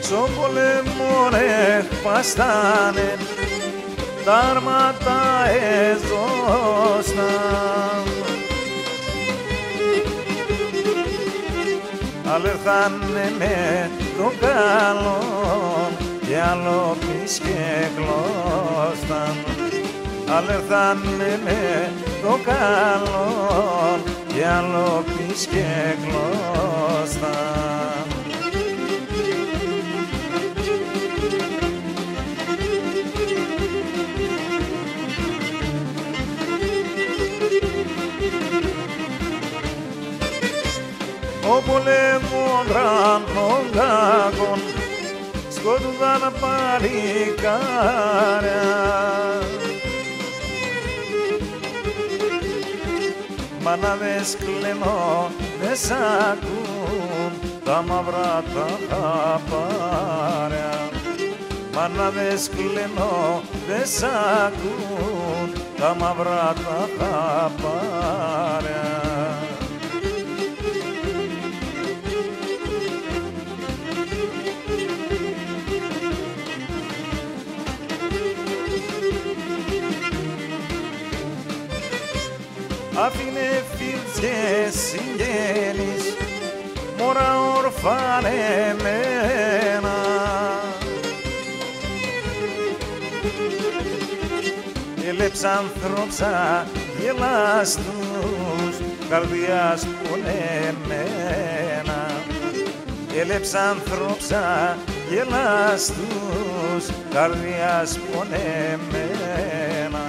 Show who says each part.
Speaker 1: στον πόλεμο εκπαστάνε, τα άρματα έδωσαν. Άλλο ήρθανε με το καλό κι άλλο πισκεκλώσταν. Άλλο ήρθανε με το καλό κι άλλο πισκεκλώσταν. Ο πολέμων γρανών κακών σκότουδαν παλικάρια. Μάναδες κλενώ δεν σ' ακούν τα μαύρα τα χαπάρια. Μάναδες κλενώ δεν σ' ακούν τα μαύρα τα χαπάρια. Άφηνε φίλους και συγγένεις, μωρά ορφανεμένα. Έλεψ' άνθρωψα γελάστους, καρδιάς πονεμένα. Έλεψ' άνθρωψα γελάστους, καρδιάς πονεμένα.